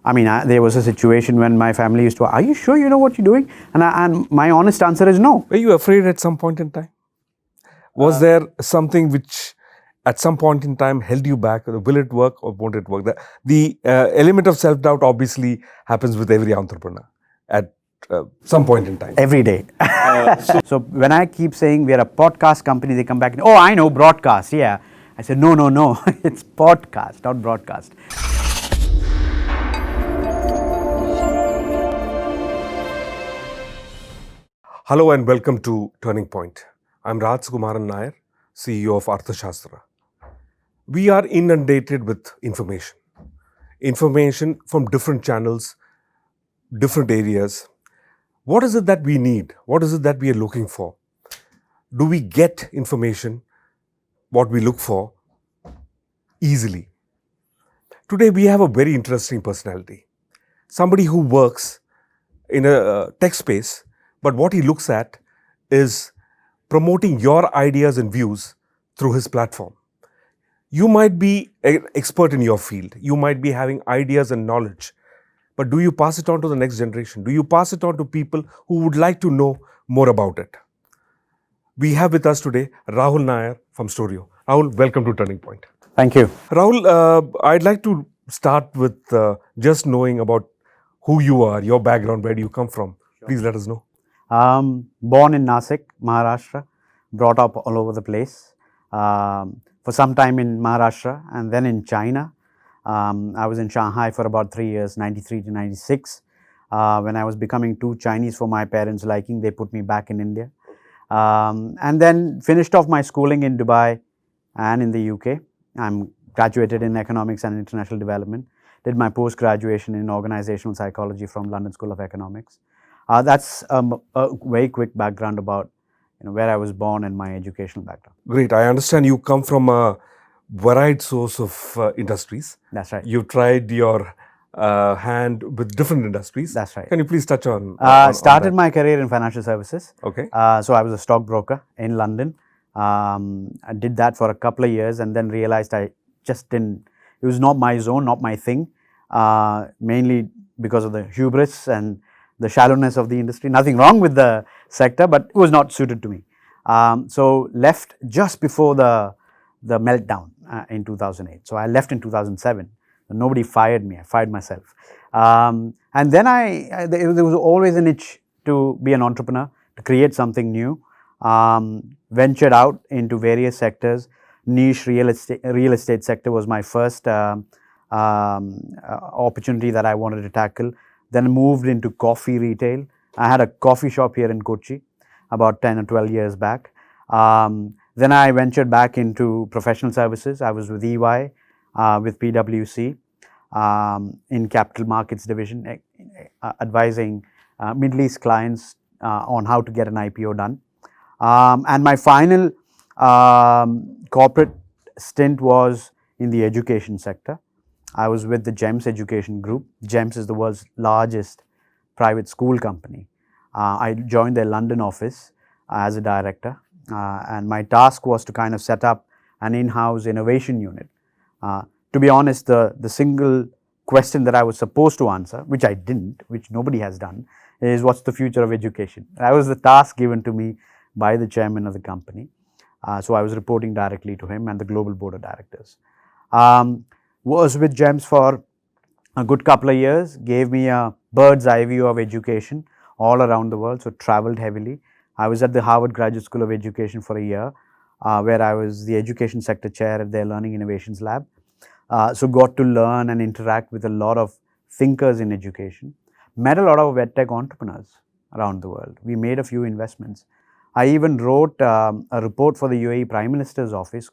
There was a situation when my family used to, are you sure you know what you're doing? And my honest answer is no. Were you afraid at some point in time? Was there something which at some point in time held you back? Will it work or won't it work? The element of self-doubt obviously happens with every entrepreneur at some point in time. Every day. So when I keep saying we are a podcast company, they come back and, oh, I know, broadcast, yeah. I said, no, it's podcast, not broadcast. Hello and welcome to Turning Point. I'm Rahul R Nair, CEO of ARTHASHASTHAA. We are inundated with information from different channels, different areas. What is it that we need? What is it that we are looking for? Do we get information, what we look for, easily? Today we have a very interesting personality. Somebody who works in a tech space, but what he looks at is promoting your ideas and views through his platform. You might be an expert in your field. You might be having ideas and knowledge. But do you pass it on to the next generation? Do you pass it on to people who would like to know more about it? We have with us today Rahul Nair from Storiyoh. Rahul, welcome to Turning Point. Thank you. Rahul, I'd like to start with just knowing about who you are, your background, where do you come from? Sure. Please let us know. Born in Nashik, Maharashtra, brought up all over the place. For some time in Maharashtra and then in China. I was in Shanghai for about 3 years, 93 to 96. When I was becoming too Chinese for my parents' liking, they put me back in India. And then finished off my schooling in Dubai and in the UK. I'm graduated in economics and international development. Did my post-graduation in organizational psychology from London School of Economics. That's a very quick background about where I was born and my educational background. Great. I understand you come from a varied source of industries. That's right. You tried your hand with different industries. That's right. Can you please touch on started my career in financial services. Okay. So I was a stockbroker in London. I did that for a couple of years and then realized I just didn't, it was not my zone, not my thing, mainly because of the hubris and the shallowness of the industry. Nothing wrong with the sector, but it was not suited to me. So left just before the meltdown in 2008. So I left in 2007. Nobody fired me. I fired myself. And then there was always an itch to be an entrepreneur, to create something new. Ventured out into various sectors. Niche real estate sector was my first opportunity that I wanted to tackle. Then moved into coffee retail. I had a coffee shop here in Kochi about 10 or 12 years back. Then I ventured back into professional services. I was with EY, with PwC, in capital markets division, advising Middle East clients on how to get an IPO done. And my final corporate stint was in the education sector. I was with the GEMS Education Group. GEMS is the world's largest private school company. I joined their London office as a director, and my task was to kind of set up an in-house innovation unit. To be honest, the single question that I was supposed to answer, which I didn't, which nobody has done, is what's the future of education? That was the task given to me by the chairman of the company. So I was reporting directly to him and the global board of directors. Was with GEMS for a good couple of years, gave me a bird's eye view of education all around the world, so traveled heavily. I was at the Harvard Graduate School of Education for a year, where I was the education sector chair at their Learning Innovations Lab. So got to learn and interact with a lot of thinkers in education. Met a lot of edtech entrepreneurs around the world. We made a few investments. I even wrote a report for the UAE Prime Minister's office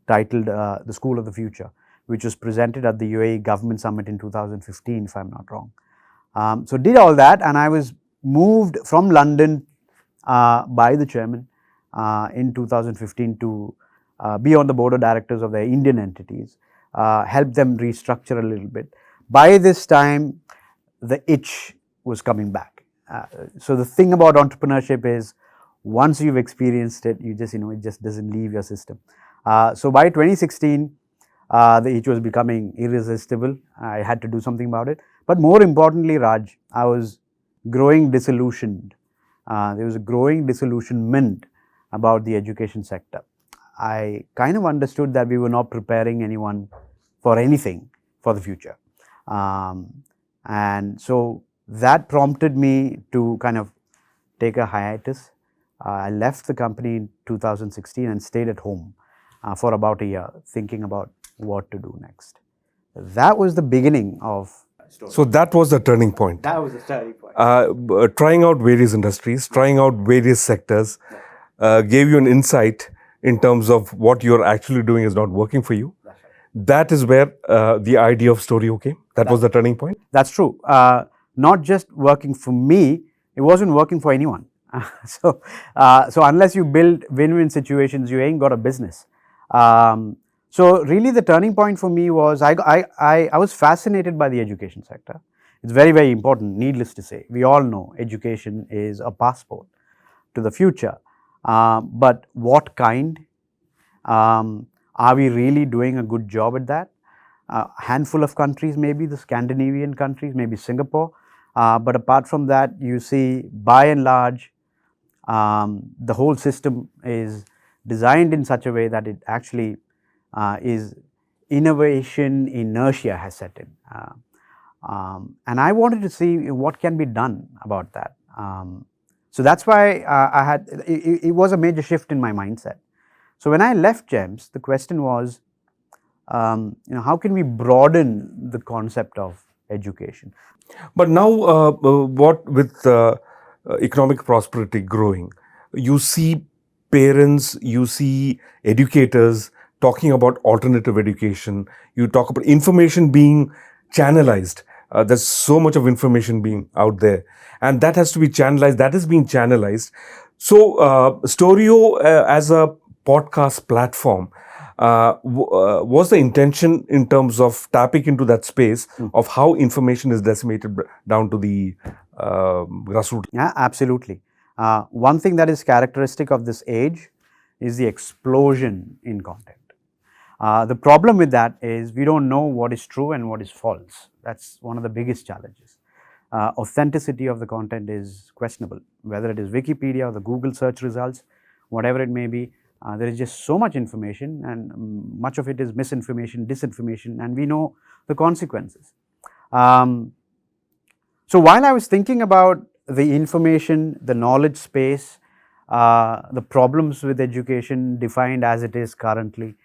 titled The School of the Future, which was presented at the UAE Government Summit in 2015, if I'm not wrong. So did all that, and I was moved from London by the chairman in 2015 to be on the board of directors of their Indian entities, help them restructure a little bit. By this time, the itch was coming back. So the thing about entrepreneurship is, once you've experienced it, you just, it just doesn't leave your system. So by 2016, the itch was becoming irresistible. I had to do something about it. But more importantly, Raj, I was growing disillusioned. There was a growing disillusionment about the education sector. I kind of understood that we were not preparing anyone for anything for the future. And so that prompted me to kind of take a hiatus. I left the company in 2016 and stayed at home for about a year, thinking about what to do next. That was the beginning of Storiyoh. So that was the turning point. That was the starting point. Trying out various industries, trying out various sectors, gave you an insight in terms of what you're actually doing is not working for you. That's right. That is where the idea of Storiyoh came. That was the turning point. That's true. Not just working for me, it wasn't working for anyone. So unless you build win-win situations, you ain't got a business. So really the turning point for me was I was fascinated by the education sector. It's very, very important, needless to say. We all know education is a passport to the future. But what kind? Are we really doing a good job at that? A handful of countries, maybe the Scandinavian countries, maybe Singapore. But apart from that, you see, by and large, the whole system is designed in such a way that it actually is innovation inertia has set in. And I wanted to see what can be done about that. So that's why it was a major shift in my mindset. So when I left GEMS, the question was, how can we broaden the concept of education? But now, what with economic prosperity growing, you see parents, you see educators talking about alternative education. You talk about information being channelized. There's so much of information being out there, and that has to be channelized. That is being channelized. So, Storiyoh as a podcast platform, was the intention in terms of tapping into that space of how information is disseminated down to the grassroots? Yeah, absolutely. One thing that is characteristic of this age is the explosion in content. The problem with that is we don't know what is true and what is false. That's one of the biggest challenges. Authenticity of the content is questionable, whether it is Wikipedia or the Google search results, whatever it may be. There is just so much information, and much of it is misinformation, disinformation, and we know the consequences. So while I was thinking about the information, the knowledge space, the problems with education defined as it is currently,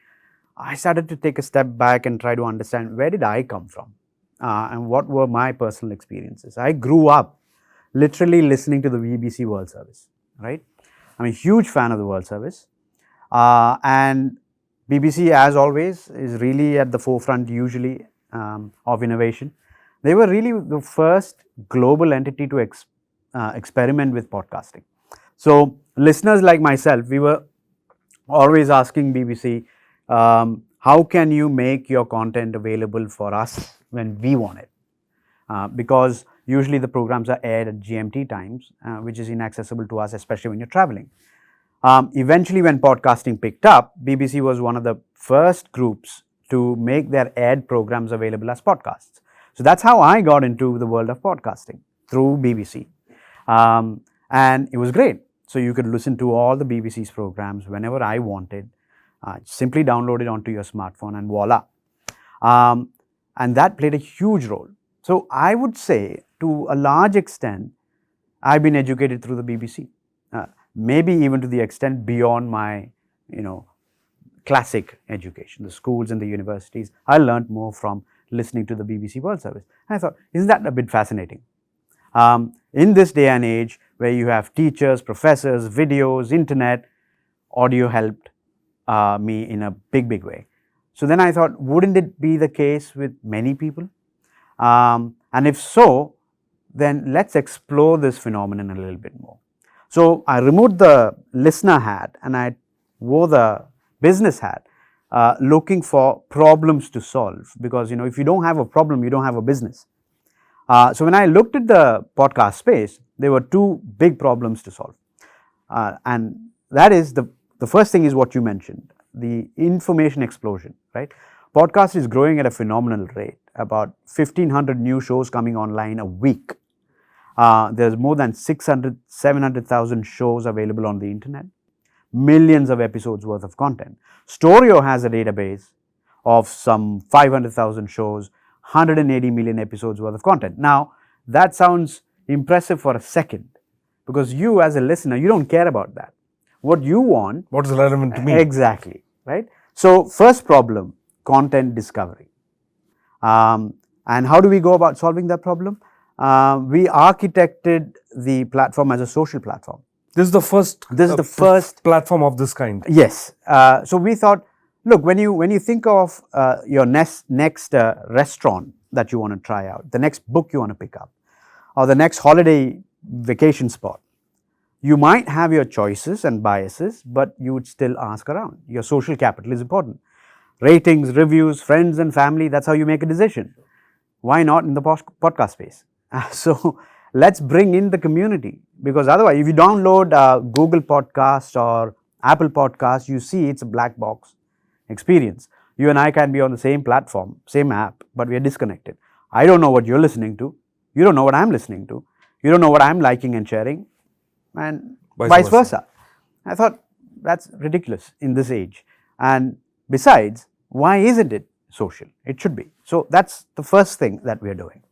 I started to take a step back and try to understand where did I come from and what were my personal experiences. I grew up literally listening to the BBC World Service, right? I'm a huge fan of the World Service. And BBC, as always, is really at the forefront usually of innovation. They were really the first global entity to experiment with podcasting. So listeners like myself, we were always asking BBC, how can you make your content available for us when we want it? Because usually the programs are aired at GMT times, which is inaccessible to us, especially when you're traveling. Eventually, when podcasting picked up, BBC was one of the first groups to make their aired programs available as podcasts. So that's how I got into the world of podcasting, through BBC. And it was great. So you could listen to all the BBC's programs whenever I wanted, simply download it onto your smartphone and voila. And that played a huge role. So I would say, to a large extent, I've been educated through the BBC. Maybe even to the extent beyond my, classic education, the schools and the universities. I learned more from listening to the BBC World Service. And I thought, isn't that a bit fascinating? In this day and age where you have teachers, professors, videos, internet, audio helped me in a big, big way. So then I thought, wouldn't it be the case with many people? And if so, then let's explore this phenomenon a little bit more. So I removed the listener hat and I wore the business hat, looking for problems to solve, because if you don't have a problem, you don't have a business. So when I looked at the podcast space, there were two big problems to solve, and that is the first thing is what you mentioned, the information explosion. Right, podcast is growing at a phenomenal rate. about 1,500 new shows coming online a week. There's more than 700,000 shows available on the internet, millions of episodes worth of content. Storiyoh has a database of some 500,000 shows, 180 million episodes worth of content. Now, that sounds impressive for a second, because you as a listener, you don't care about that. What you want... What is relevant to me? Exactly, right? So, first problem, content discovery. And how do we go about solving that problem? We architected the platform as a social platform. This is the first. This is the first platform of this kind. Yes. So we thought, look, when you think of your next restaurant that you want to try out, the next book you want to pick up, or the next holiday vacation spot, you might have your choices and biases, but you would still ask around. Your social capital is important. Ratings, reviews, friends and family, that's how you make a decision. Why not in the podcast space? So let's bring in the community, because otherwise, if you download Google Podcast or Apple Podcast, you see it's a black box experience. You and I can be on the same platform, same app, but we are disconnected. I don't know what you're listening to. You don't know what I'm listening to. You don't know what I'm liking and sharing, and vice versa. I thought that's ridiculous in this age. And besides, why isn't it social? It should be. So that's the first thing that we're doing.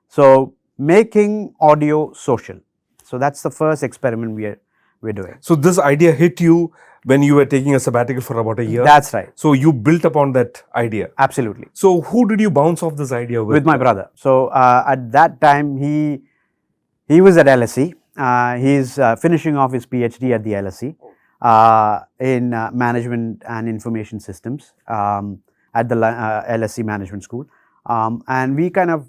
So making audio social. So that's the first experiment we're doing. So this idea hit you when you were taking a sabbatical for about a year? That's right. So you built upon that idea? Absolutely. So who did you bounce off this idea with? With my brother. So at that time, he was at LSE. He's finishing off his PhD at the LSE in Management and Information Systems at the LSE Management School. And we kind of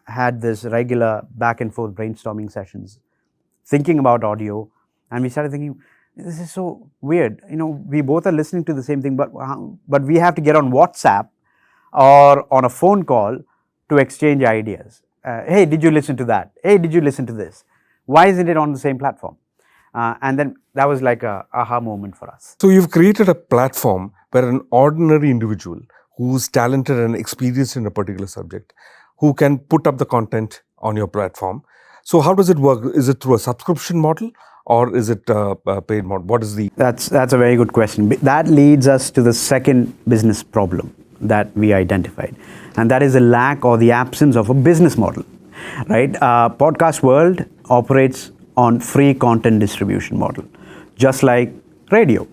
had this regular back and forth brainstorming sessions, thinking about audio, and we started thinking, this is so weird. You know, we both are listening to the same thing, but we have to get on WhatsApp or on a phone call to exchange ideas. Hey, did you listen to that? Hey, did you listen to this? Why isn't it on the same platform? And then that was like a aha moment for us. So you've created a platform where an ordinary individual who's talented and experienced in a particular subject, who can put up the content on your platform. So how does it work? Is it through a subscription model or is it a paid model? What is the... That's a very good question. That leads us to the second business problem that we identified. And that is the lack or the absence of a business model, right? Podcast world operates on free content distribution model, just like radio.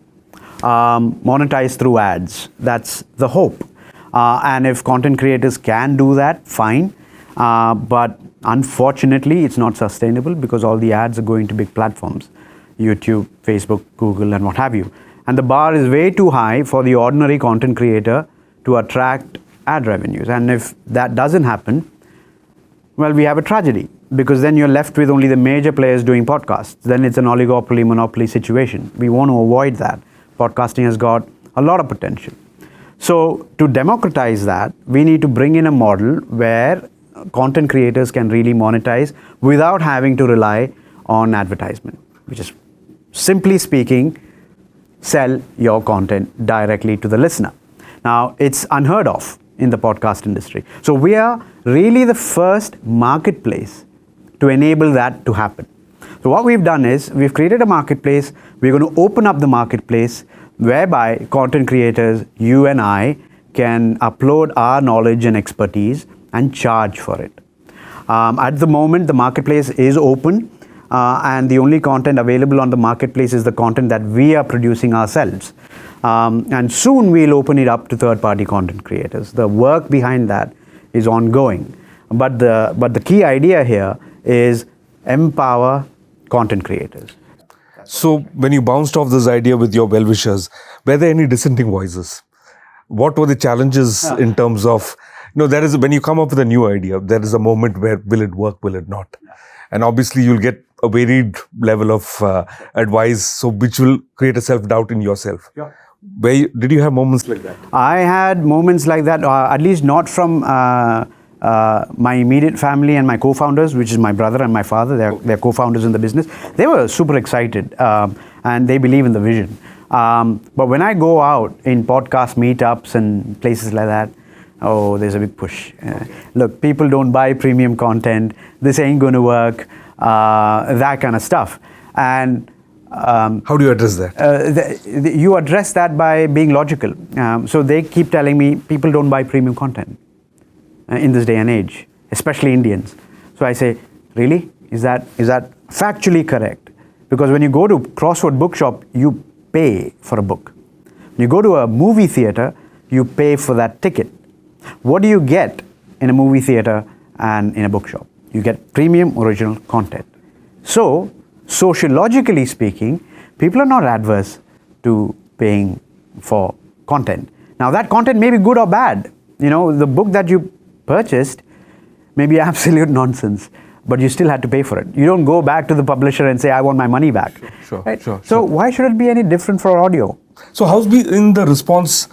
Monetize through ads. That's the hope. And if content creators can do that, fine. But unfortunately, it's not sustainable because all the ads are going to big platforms, YouTube, Facebook, Google, and what have you. And the bar is way too high for the ordinary content creator to attract ad revenues. And if that doesn't happen, well, we have a tragedy, because then you're left with only the major players doing podcasts. Then it's an oligopoly, monopoly situation. We want to avoid that. Podcasting has got a lot of potential. So to democratize that, we need to bring in a model where content creators can really monetize without having to rely on advertisement, which is, simply speaking, sell your content directly to the listener. Now, it's unheard of in the podcast industry. So we are really the first marketplace to enable that to happen. So what we've done is we've created a marketplace. We're going to open up the marketplace whereby content creators, you and I, can upload our knowledge and expertise and charge for it. At the moment, the marketplace is open, and the only content available on the marketplace is the content that we are producing ourselves. And soon we'll open it up to third-party content creators. The work behind that is ongoing. But the key idea here is empower content creators. So when you bounced off this idea with your well-wishers, were there any dissenting voices? What were the challenges in terms of, there is, when you come up with a new idea, there is a moment where will it work, will it not? And obviously you'll get a varied level of advice, so which will create a self-doubt in yourself. Yeah. Did you have moments like that? I had moments like that, at least not from my immediate family and my co-founders, which is my brother and my father. They're co-founders in the business. They were super excited and they believe in the vision. But when I go out in podcast meetups and places like that, Oh, there's a big push. Look, people don't buy premium content. This ain't going to work. That kind of stuff. And how do you address that? You address that by being logical. So they keep telling me people don't buy premium content in this day and age, especially Indians. So I say, really? Is that factually correct? Because when you go to Crossword Bookshop, you pay for a book. When you go to a movie theater, you pay for that ticket. What do you get in a movie theater and in a bookshop? You get premium original content. So, sociologically speaking, people are not adverse to paying for content. Now, that content may be good or bad. You know, the book that you purchased may be absolute nonsense, but you still had to pay for it. You don't go back to the publisher and say, I want my money back. Sure, right? sure. So why should it be any different for audio? So how's been the response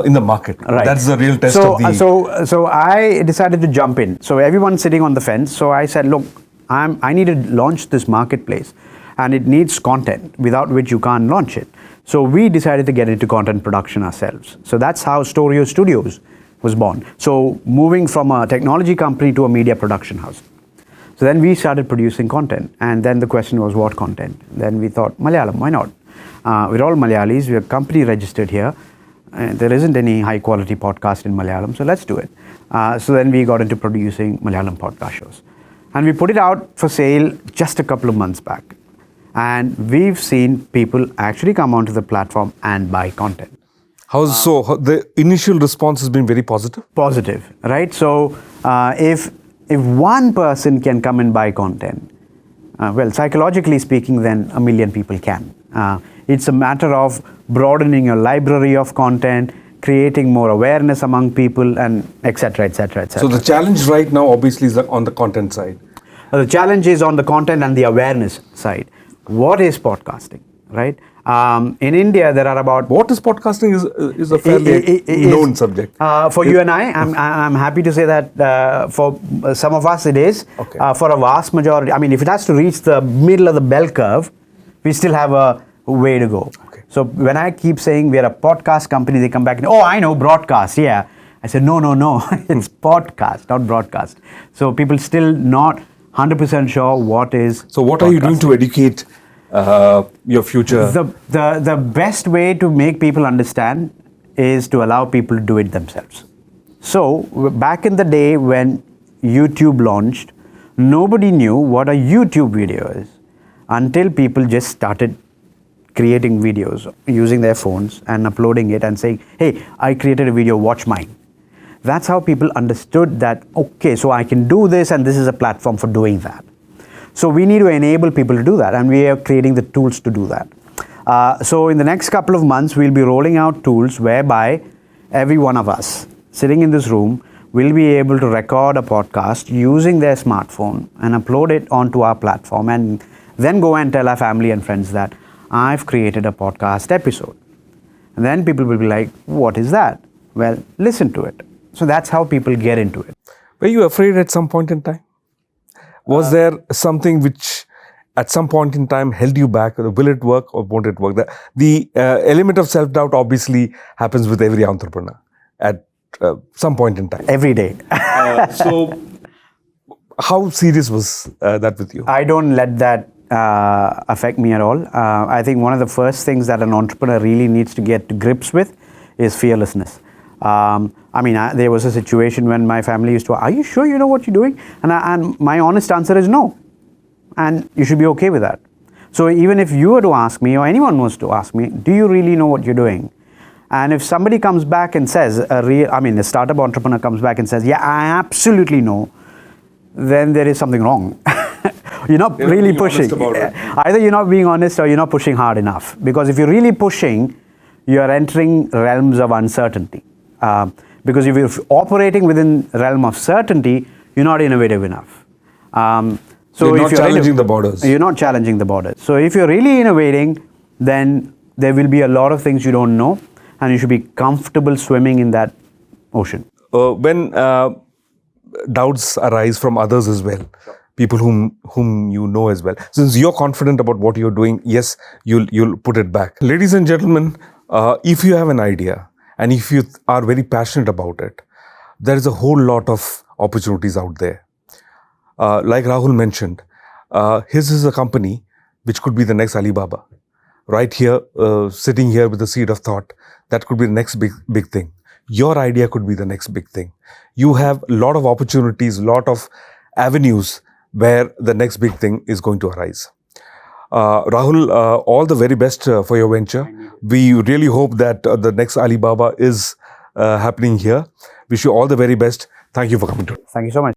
in the market? Right. That's the real test of the... So I decided to jump in. So everyone's sitting on the fence. So I said, look, I need to launch this marketplace and it needs content without which you can't launch it. So we decided to get into content production ourselves. So that's how Storiyoh Studios was born. So moving from a technology company to a media production house. So then we started producing content, and then the question was what content? Then we thought, Malayalam, why not? We're all Malayalis, we're company registered here. There isn't any high quality podcast in Malayalam, so let's do it. So then we got into producing Malayalam podcast shows. And we put it out for sale just a couple of months back. And we've seen people actually come onto the platform and buy content. So the initial response has been very positive? Positive, right? So if one person can come and buy content, well, psychologically speaking, then a million people can. It's a matter of broadening your library of content, creating more awareness among people, and etc., etc., etc. So the challenge right now obviously is on the content side. The challenge is on the content and the awareness side. What is podcasting, right? In India, there are about... What is podcasting is a fairly known subject. For you and I'm happy to say that for some of us it is. Okay. For a vast majority, I mean, if it has to reach the middle of the bell curve, we still have a way to go. Okay. So when I keep saying we're a podcast company, they come back and, oh, I know, broadcast, yeah. I said, no, it's podcast, not broadcast. So people still not 100% sure what is So what are you doing to educate your future? The best way to make people understand is to allow people to do it themselves. So back in the day when YouTube launched, nobody knew what a YouTube video is until people just started creating videos using their phones and uploading it and saying, hey, I created a video, watch mine. That's how people understood that, okay, so I can do this and this is a platform for doing that. So we need to enable people to do that, and we are creating the tools to do that. So in the next couple of months, we'll be rolling out tools whereby every one of us sitting in this room will be able to record a podcast using their smartphone and upload it onto our platform, and then go and tell our family and friends that I've created a podcast episode. And then people will be like, what is that? Well, listen to it. So that's how people get into it. Were you afraid at some point in time? Was there something which at some point in time held you back? Will it work or won't it work? The element of self-doubt obviously happens with every entrepreneur at some point in time. Every day. So how serious was that with you? I don't let that affect me at all. I think one of the first things that an entrepreneur really needs to get to grips with is fearlessness. There was a situation when my family used to, are you sure you know what you're doing? And my honest answer is no. And you should be okay with that. So even if you were to ask me, or anyone was to ask me, do you really know what you're doing? And if somebody comes back and says, a startup entrepreneur comes back and says, yeah, I absolutely know, then there is something wrong. You're not really pushing. Either you're not being honest or you're not pushing hard enough. Because if you're really pushing, you're entering realms of uncertainty. Because if you're operating within the realm of certainty, you're not innovative enough. So you're not challenging the borders. You're not challenging the borders. So if you're really innovating, then there will be a lot of things you don't know, and you should be comfortable swimming in that ocean. When doubts arise from others as well, people whom you know as well, since you're confident about what you're doing, yes, you'll put it back. Ladies and gentlemen, if you have an idea and if you are very passionate about it, there is a whole lot of opportunities out there. Like Rahul mentioned, his is a company which could be the next Alibaba. Right here, sitting here with the seed of thought, that could be the next big thing. Your idea could be the next big thing. You have a lot of opportunities, a lot of avenues where the next big thing is going to arise. Rahul, all the very best for your venture. We really hope that the next Alibaba is happening here. Wish you all the very best. Thank you for coming to. Thank you so much.